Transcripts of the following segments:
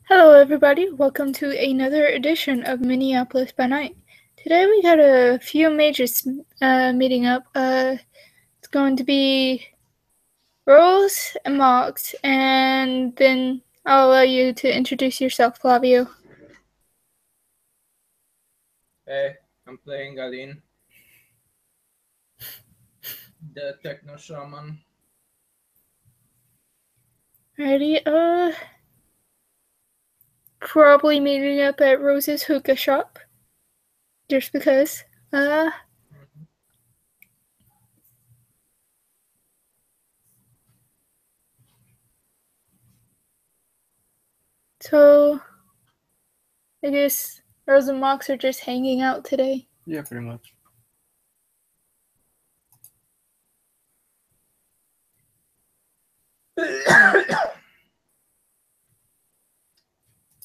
Hello everybody, welcome to another edition of Minneapolis by Night. Today we got a few majors meeting up. It's going to be Rose and Mox, and then I'll allow you to introduce yourself, Flavio. Hey, I'm playing Galin, the techno shaman. Alrighty, probably meeting up at Rose's hookah shop. Just because. So I guess Rose and Mox are just hanging out today. Yeah, pretty much.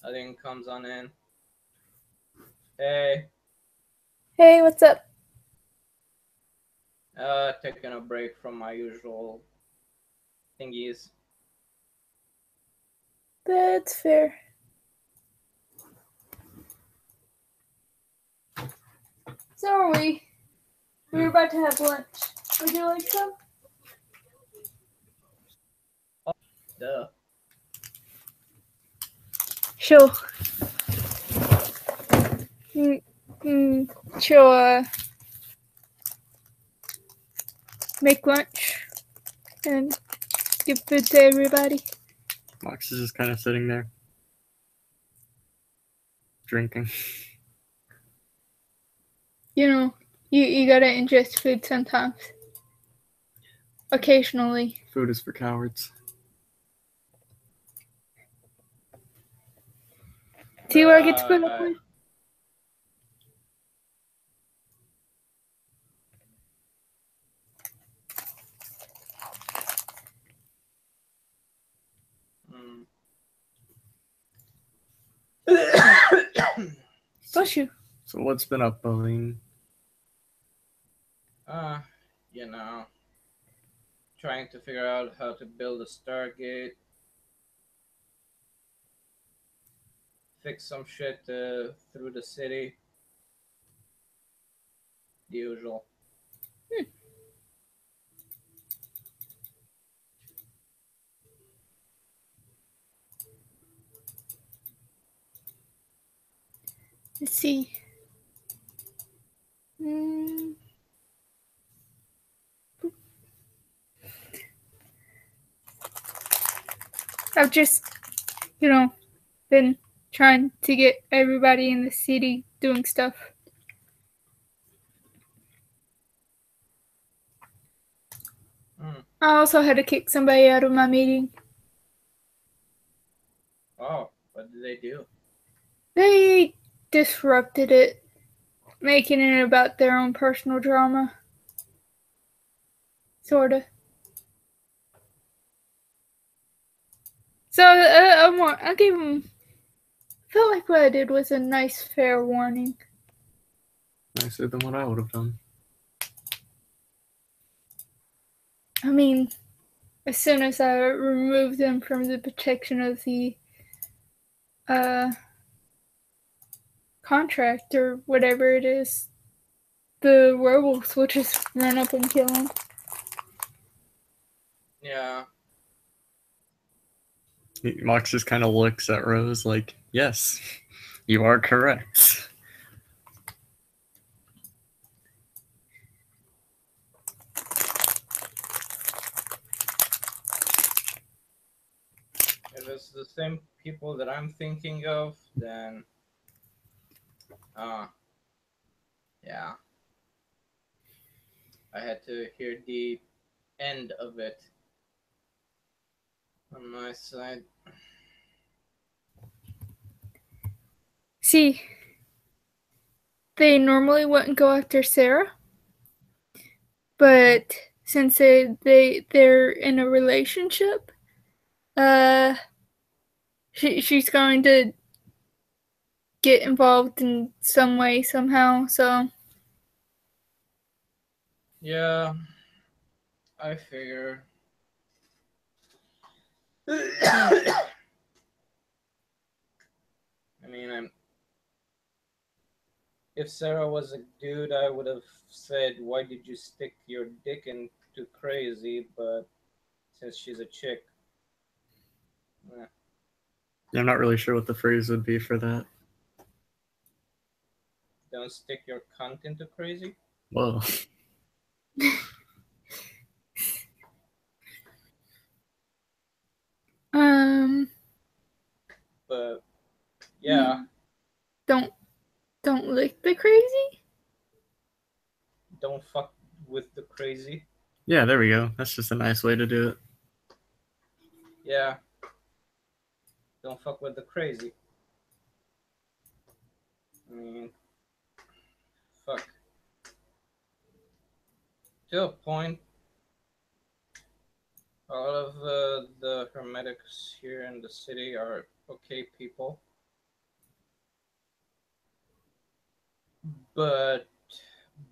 Galin comes on in. Hey, Hey, what's up? taking a break from my usual thingies. That's fair. So are we. We're about to have lunch. Would you like some? Duh. Sure. Sure. Make lunch and give food to everybody. Mox is just kind of sitting there, drinking. You know, you gotta ingest food sometimes. Occasionally. Food is for cowards. See what I get to put up with? Bless you. So what's been up, Pauline? You know, trying to figure out how to build a Stargate, fix some shit through the city. The usual. Let's see. I've just, been trying to get everybody in the city doing stuff. I also had to kick somebody out of my meeting. Oh, what did they do? They disrupted it, making it about their own personal drama. Sorta. So I gave them. Felt like what I did was a nice, fair warning. Nicer than what I would have done. I mean, as soon as I removed them from the protection of the contract or whatever it is, the werewolves will just run up and kill them. Yeah. Mox just kind of looks at Rose like, yes, you are correct. If it's the same people that I'm thinking of, then yeah. I had to hear the end of it on my side. See, they normally wouldn't go after Sarah, but since they're in a relationship, she's going to get involved in some way somehow. So Yeah, I figure. if Sarah was a dude, I would have said, "Why did you stick your dick into crazy?" But since she's a chick, eh, I'm not really sure what the phrase would be for that. don't stick your cunt into crazy. Whoa. Um, But yeah, don't don't lick the crazy. don't fuck with the crazy. Yeah, there we go. That's just a nice way to do it. Yeah, don't fuck with the crazy. I mean, fuck. To a point, a lot of the hermetics here in the city are okay people, but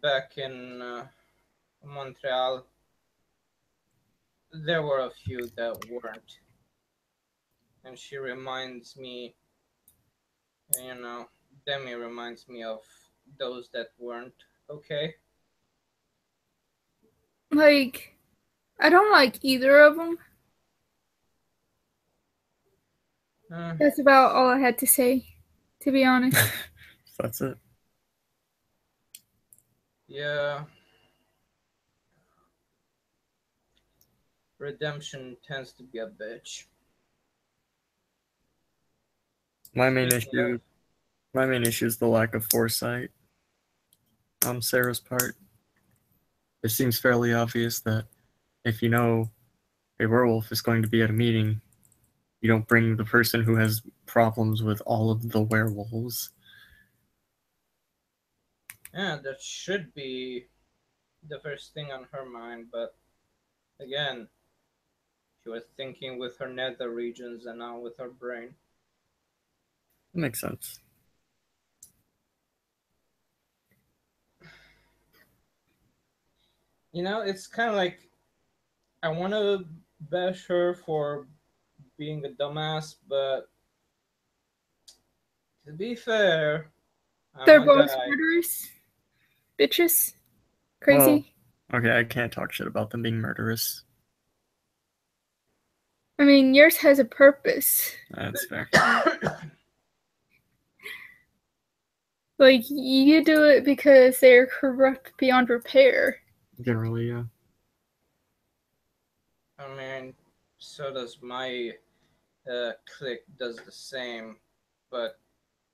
back in Montreal, there were a few that weren't, and she reminds me, you know, Demi reminds me of those that weren't okay. Like, I don't like either of them. Uh, That's about all I had to say, to be honest. That's it. yeah, redemption tends to be a bitch. My main Speaking of, issue my main issue is the lack of foresight on Sarah's part. It seems fairly obvious that if you know a werewolf is going to be at a meeting, you don't bring the person who has problems with all of the werewolves. yeah, that should be the first thing on her mind, but again, she was thinking with her nether regions and not with her brain. That makes sense. You know, it's kind of like I want to bash her for being a dumbass, but to be fair, I'm They're a both guy. murderous bitches. Well, Crazy. okay, I can't talk shit about them being murderous. I mean, yours has a purpose. That's fair. Like, you do it because they're corrupt beyond repair. Generally, yeah. I mean, so does my clique does the same, but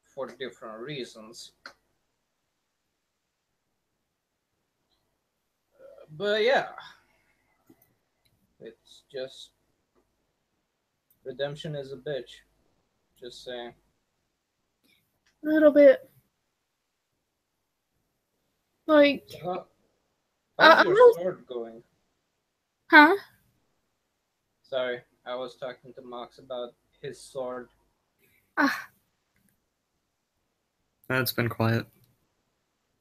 for different reasons. But yeah, it's just redemption is a bitch. Just saying. A little bit. Like, So how's I your was, sword going? huh? Sorry, I was talking to Max about his sword. Ah, It's been quiet.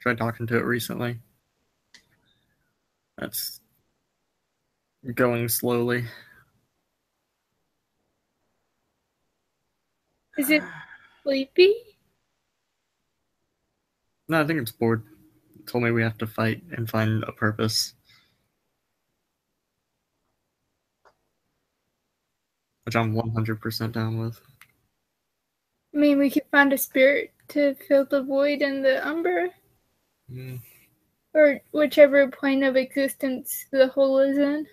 Tried talking to it recently. That's going slowly. is it sleepy? No, I think it's bored. It told me we have to fight and find a purpose, which I'm 100% down with. I mean, we could find a spirit to fill the void in the umber, Mm, or whichever plane of existence the hole is in.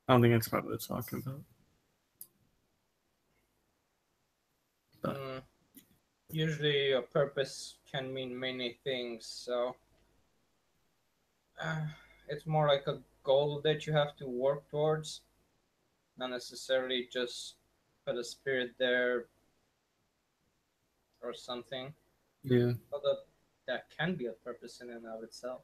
I don't think that's what it's talking about. But Mm, usually, a purpose can mean many things, so uh, it's more like a goal that you have to work towards, not necessarily just put a spirit there or something. yeah, Although that can be a purpose in and of itself.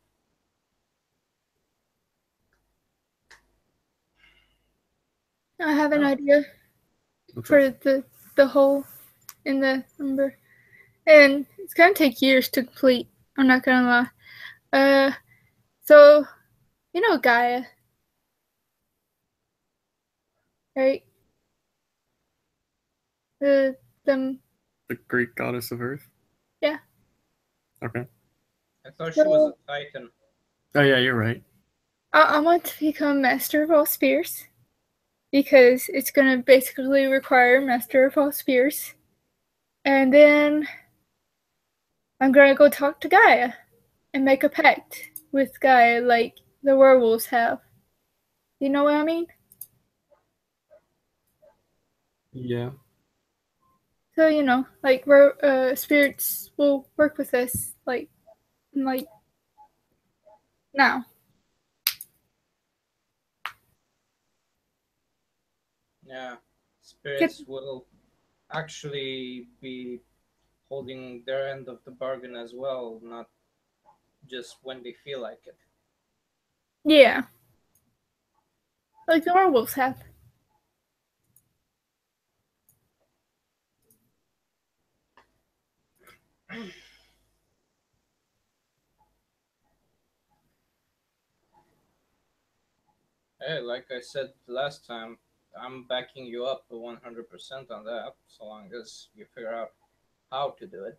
I have an Oh, idea what's up? for the hole in the umber, and it's gonna take years to complete. I'm not gonna lie. So you know Gaia, right? The The Greek goddess of Earth. yeah. Okay. I thought she was a So Titan. Oh yeah, you're right. I want to become Master of all spears because it's gonna basically require Master of all spears, and then I'm gonna go talk to Gaia and make a pact with Gaia like the werewolves have. You know what I mean? Yeah. So like spirits will work with us, like now. Yeah, Get, spirits will actually be holding their end of the bargain as well, not just when they feel like it. yeah, like the werewolves have. Hey, like I said last time, I'm backing you up 100% on that, so long as you figure out how to do it.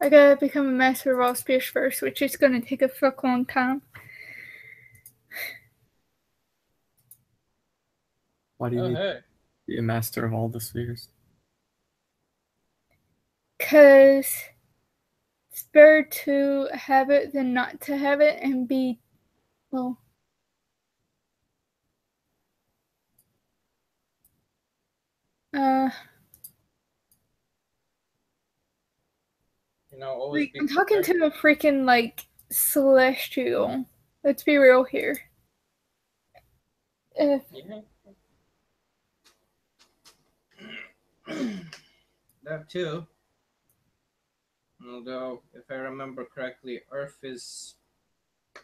I gotta become a master of all spears first, which is gonna take a fuck long time. Why do you Oh, need to hey. be a master of all the spheres? Cause it's better to have it than not to have it and be well. Uh, Always like be I'm talking prepared. to a freaking like celestial. Let's be real here. Uh, Yeah. That too. Although, if I remember correctly, Earth is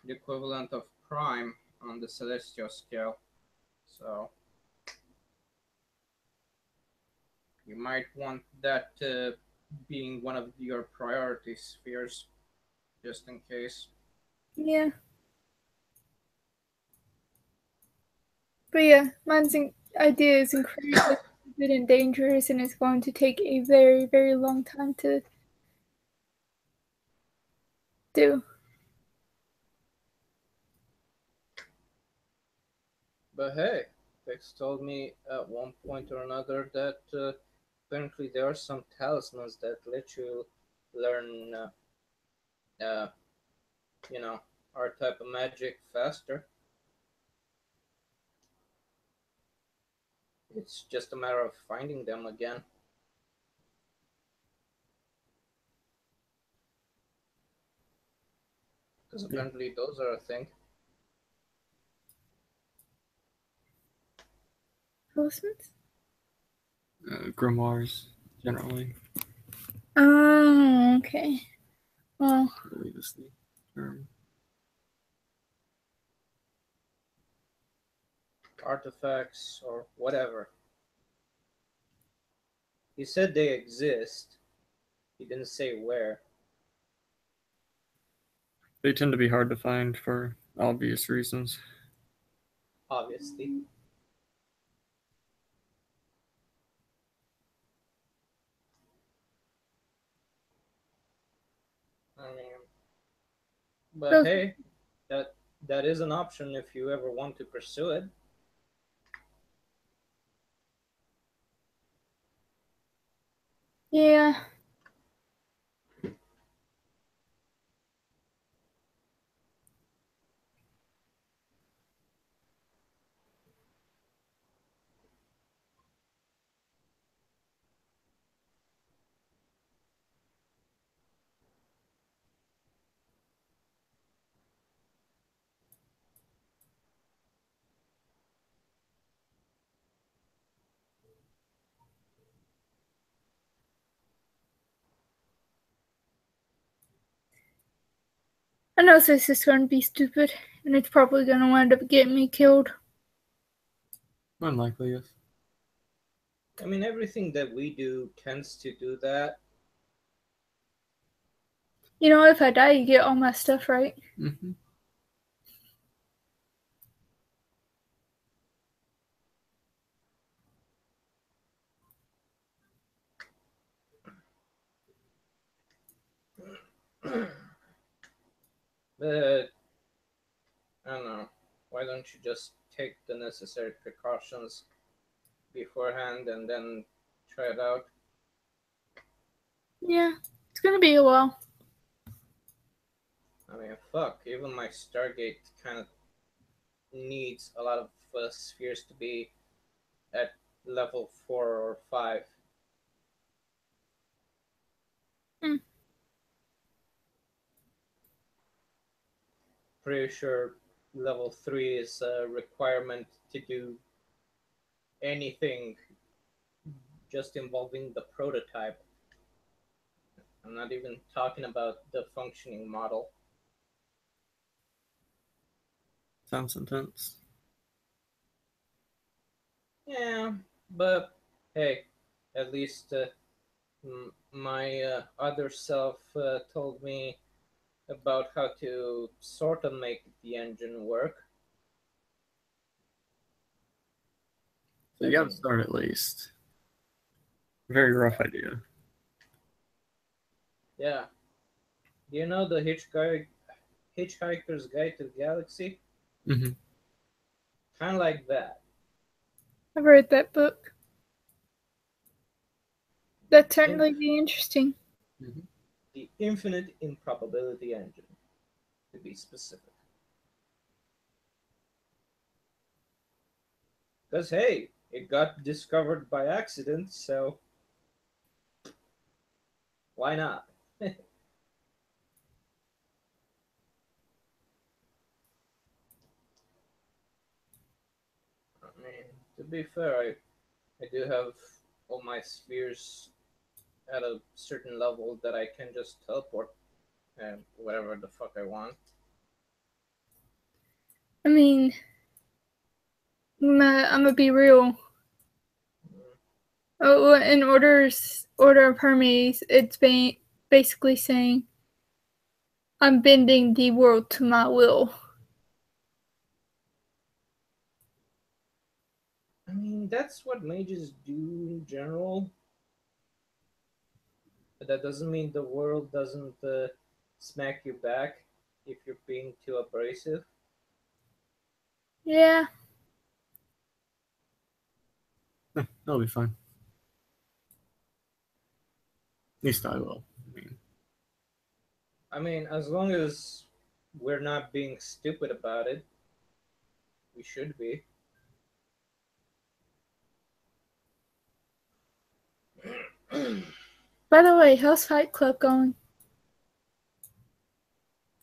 the equivalent of prime on the celestial scale. So, you might want that being one of your priority spheres, just in case. yeah, but yeah, idea is incredibly stupid and dangerous, and it's going to take a very, very long time to do. But hey, Vex told me at one point or another that apparently there are some talismans that let you learn, uh, you know, our type of magic faster. It's just a matter of finding them again, because Yeah. apparently those are a thing. Talismans? Grimoires, generally. Oh, okay. Well, I believe is the term. Artifacts or whatever. He said they exist. He didn't say where, They tend to be hard to find for obvious reasons. obviously. I mean, but those, hey, that that is an option if you ever want to pursue it. yeah. I know this is going to be stupid, and it's probably going to wind up getting me killed. Unlikely, yes. I mean, everything that we do tends to do that. If I die, you get all my stuff, right? Mm-hmm. But I don't know. Why don't you just take the necessary precautions beforehand and then try it out? Yeah, it's gonna be a while. I mean, fuck. Even my Stargate kind of needs a lot of spheres to be at level 4 or 5. Hmm. Pretty sure level 3 is a requirement to do anything just involving the prototype. I'm not even talking about the functioning model. Sounds intense. Yeah, but hey, at least my other self told me about how to sort of make the engine work. So I you got to mean, start at least. Very rough idea. yeah. Do you know the Hitchhiker's Guide to the Galaxy? Mm-hmm. Kind of like that. I've read that book. That'd In- certainly be interesting. Mm-hmm. the infinite improbability engine, to be specific. Because hey, it got discovered by accident, so why not? I mean, to be fair, I do have all my spheres at a certain level that I can just teleport and whatever the fuck I want. I mean, I'm gonna be real. Oh, in order of Hermes, it's basically saying I'm bending the world to my will. I mean, that's what mages do in general, but that doesn't mean the world doesn't smack you back if you're being too abrasive. Yeah, That'll be fine. At least I will. I mean, as long as we're not being stupid about it, we should be. by the way, how's Fight Club going?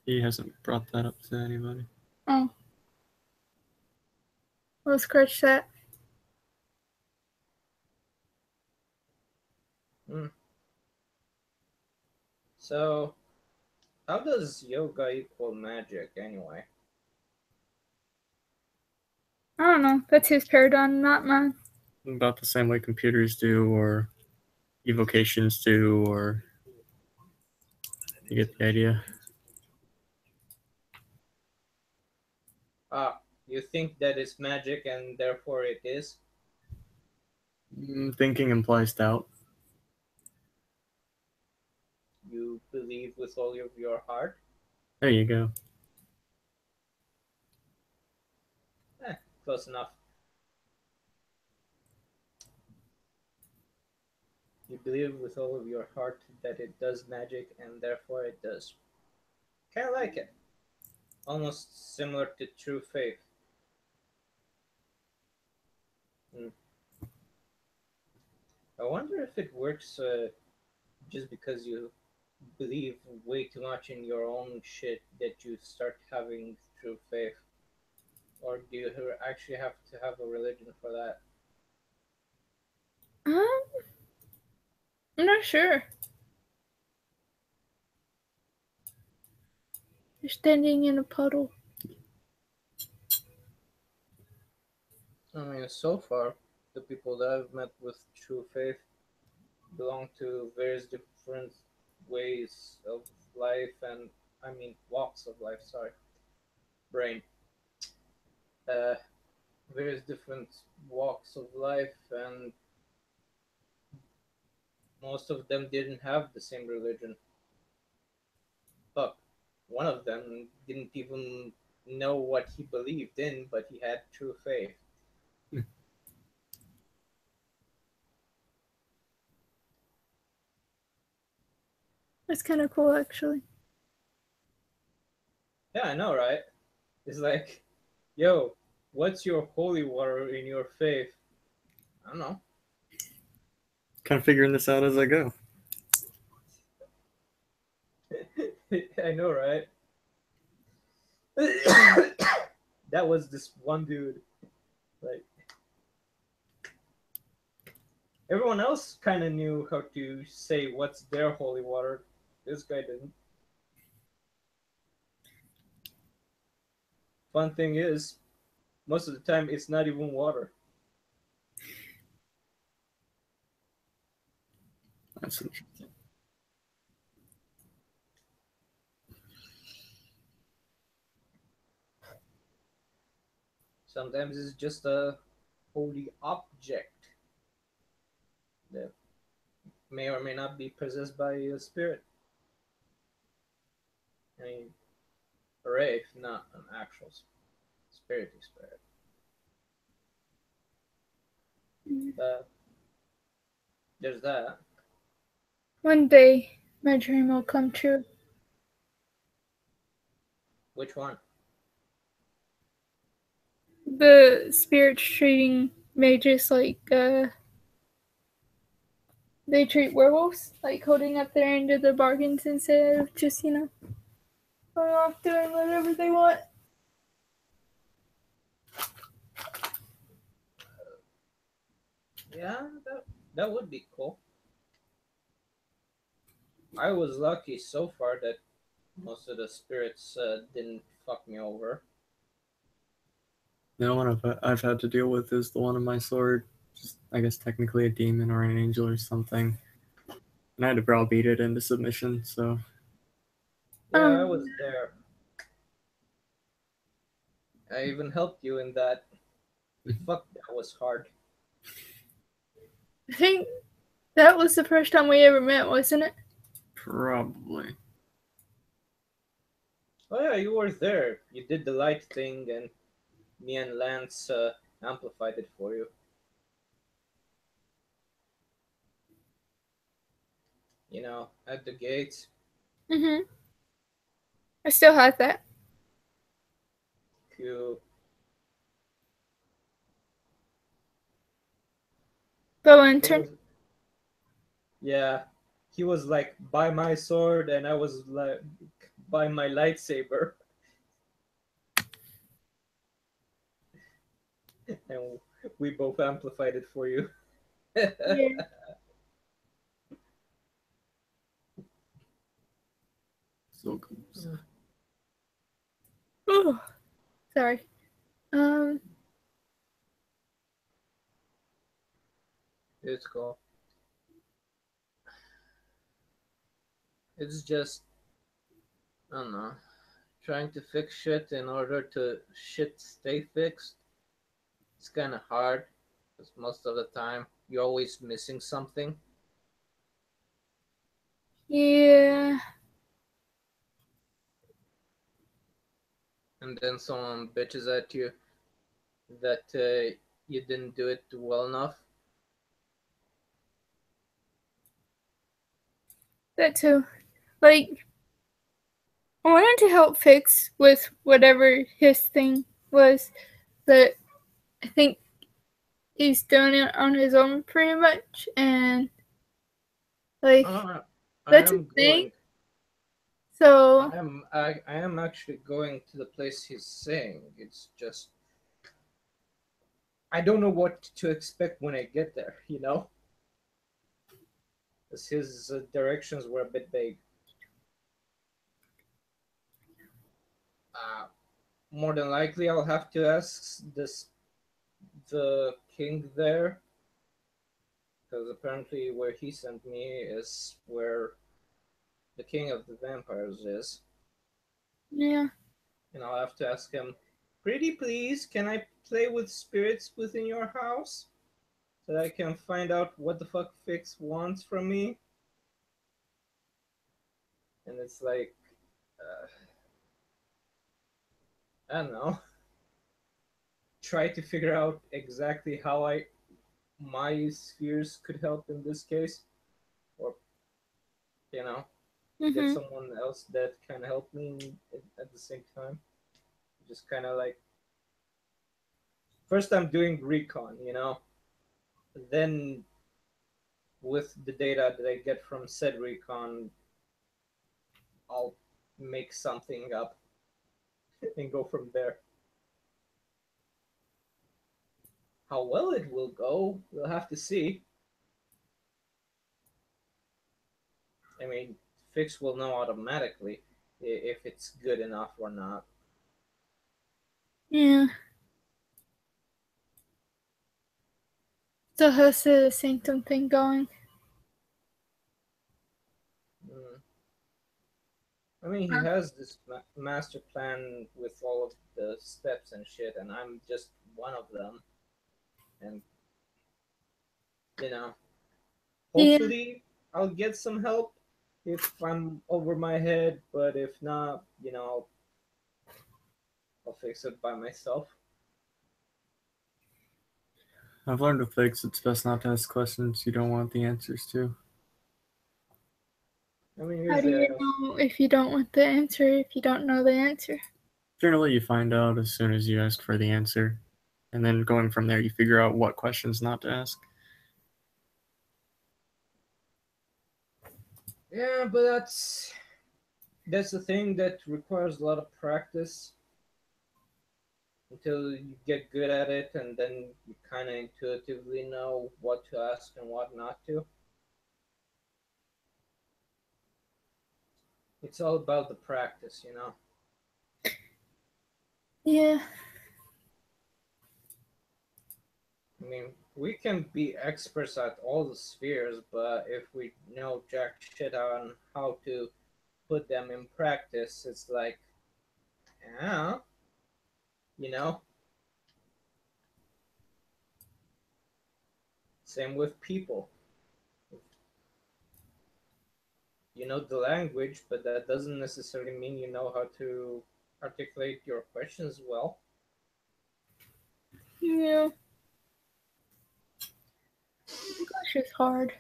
He hasn't brought that up to anybody. Oh, we'll scratch that. Hmm. So, how does yoga equal magic anyway? I don't know. That's his paradigm, not mine. About the same way computers do, or evocations do, or you get the idea. Ah, you think that is magic and therefore it is? Thinking implies doubt. You believe with all of your heart? There you go. Close enough. You believe with all of your heart that it does magic and therefore it does. Kind of like it. Almost similar to true faith. Hmm. I wonder if it works just because you believe way too much in your own shit that you start having true faith. Or do you actually have to have a religion for that? Um, I'm not sure. You're standing in a puddle. I mean, so far, the people that I've met with true faith belong to various different ways of life and, I mean, walks of life, sorry, brain. Uh, Various different walks of life, and most of them didn't have the same religion. Fuck. one of them didn't even know what he believed in, but he had true faith. That's kind of cool, actually. Yeah, I know, right? It's like, yo, what's your holy water in your faith? I don't know. Kind of figuring this out as I go. I know, right? That was this one dude. Like, everyone else kind of knew how to say what's their holy water. This guy didn't. Fun thing is, most of the time it's not even water. That's interesting. Sometimes it's just a holy object that may or may not be possessed by a spirit. I mean, a wraith, not an actual spirity spirit. But there's that. One day, my dream will come true. Which one? The spirits treating mages like they treat werewolves, like holding up their end of the bargains instead of just, going off doing whatever they want. Yeah, that would be cool. I was lucky so far that most of the spirits didn't fuck me over. The only one I've had to deal with is the one on my sword. Just, I guess, technically a demon or an angel or something. And I had to browbeat it into submission, so. Yeah, I Um, was there. I even helped you in that. Fuck, that was hard. I think that was the first time we ever met, wasn't it? Probably. Oh yeah, you were there. You did the light thing, and me and Lance amplified it for you. You know, at the gates. Mhm. I still have that. You, The he lantern. was, yeah, he was like by my sword, and I was like by my lightsaber, and we both amplified it for you. Yeah. So cool. Oh, sorry. Um, It's cool. It's just, I don't know, trying to fix shit in order to shit stay fixed. It's kind of hard because most of the time you're always missing something, yeah. and then someone bitches at you that you didn't do it well enough. That too. Like, I wanted to help fix with whatever his thing was, but I think he's doing it on his own pretty much, and like I that's a am thing. going. So I am actually going to the place he's saying. It's just I don't know what to expect when I get there. You know, because his directions were a bit vague. Uh, More than likely, I'll have to ask the king there, because apparently where he sent me is where the king of the vampires is, yeah, and I'll have to ask him, "Pretty please, can I play with spirits within your house so that I can find out what the fuck Fix wants from me?" And it's like, uh, I don't know, try to figure out exactly how I my spheres could help in this case, or you know, get Mhm. someone else that can help me at the same time. Just kind of like first I'm doing recon, then with the data that I get from said recon, I'll make something up and go from there. How well it will go, we'll have to see. I mean, Fix will know automatically if it's good enough or not. Yeah. Still has the Sanctum thing going. Mm. I mean, he has this master plan with all of the steps and shit, and I'm just one of them. And, you know, Yeah. hopefully I'll get some help if I'm over my head, but if not, I'll fix it by myself. I've learned with Figs it's best not to ask questions you don't want the answers to. I mean, How here's do you the know if you don't want the answer if you don't know the answer? Generally, you find out as soon as you ask for the answer, and then going from there, you figure out what questions not to ask. yeah, but that's the thing that requires a lot of practice until you get good at it, and then you kind of intuitively know what to ask and what not to. It's all about the practice. Yeah. I mean, we can be experts at all the spheres, but if we know jack shit on how to put them in practice, it's like, yeah, you know. Same with people. You know the language, but that doesn't necessarily mean you know how to articulate your questions well. Yeah. English is hard.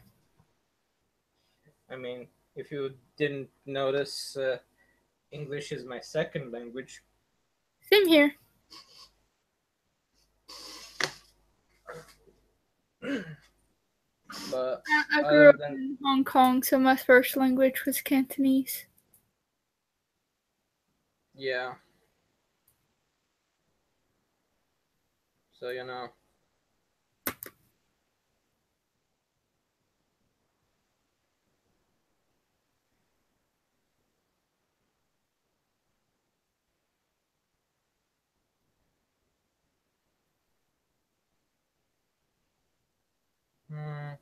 I mean, if you didn't notice, English is my second language. Same here. But I grew other up than, in Hong Kong, so my first language was Cantonese. yeah, so. Hmm,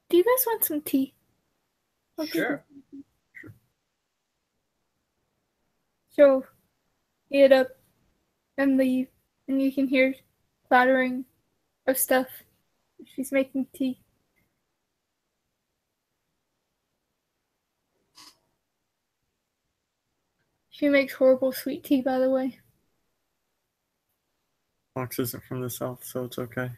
Do you guys want some tea? Okay. sure. So, get up and leave, and you can hear clattering of stuff. She's making tea. She makes horrible sweet tea, by the way. Fox isn't from the south, so it's okay.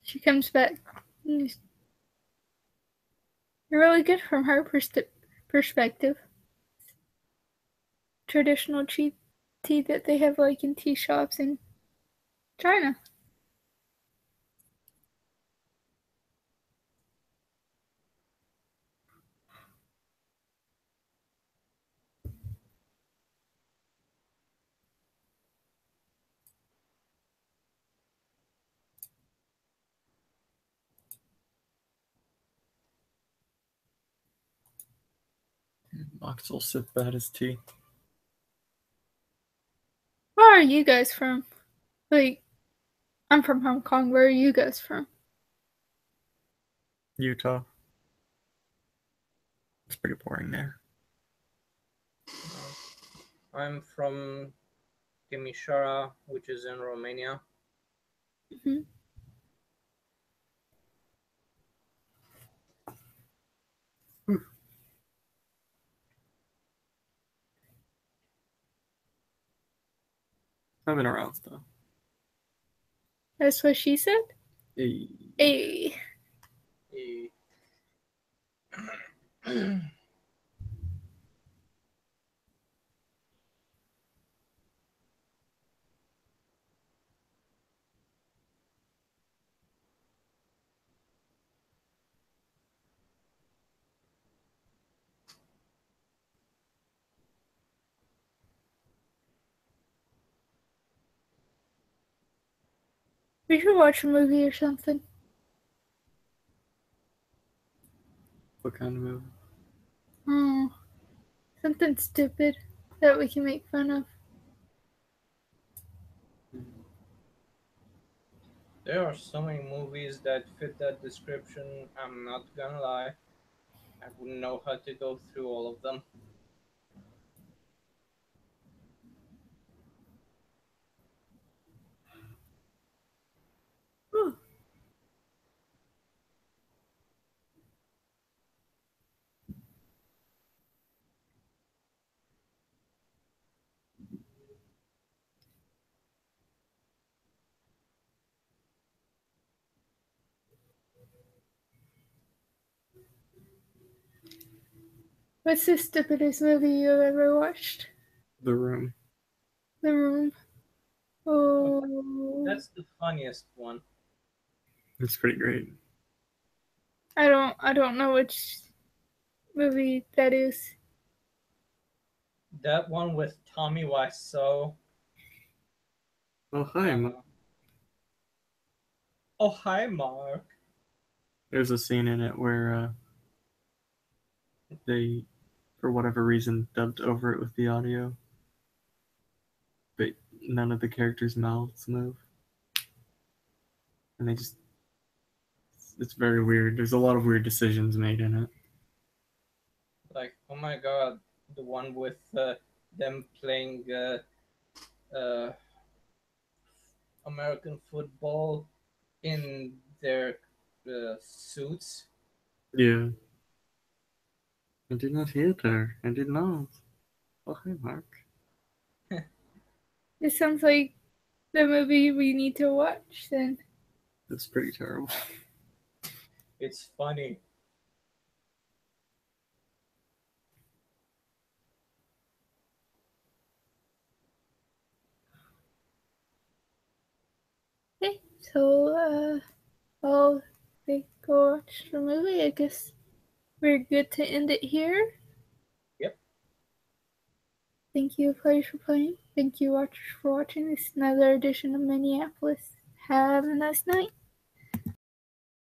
She comes back. You're really good from her perspective. Traditional tea that they have like in tea shops in China. Fox will sip at his tea. Where are you guys from? Like, I'm from Hong Kong. Where are you guys from? Utah. It's pretty boring there. I'm from Timișoara, which is in Romania. Hmm. I've been around stuff. That's what she said? Hey. Hey. We should watch a movie or something. What kind of movie? Oh, something stupid that we can make fun of. There are so many movies that fit that description. I'm not gonna lie. I wouldn't know how to go through all of them. Oh. What's the stupidest movie you've ever watched? The Room. The Room. Oh, That's the funniest one. It's pretty great. I don't know which movie that is. That one with Tommy Wiseau. Oh, hi. Oh, hi, Mark. There's a scene in it where they, for whatever reason, dubbed over it with the audio, but none of the characters' mouths move. And it's very weird. There's a lot of weird decisions made in it. Like, oh my god, the one with them playing American football in their suits. Yeah. I did not hear her. I did not. Oh, hi, Mark. This sounds like the movie we need to watch then. That's pretty terrible. It's funny. Okay, so I'll go watch the movie. I guess we're good to end it here. Yep. Thank you, players, for playing. Thank you, watchers, for watching. This is another edition of Minneapolis. Have a nice night.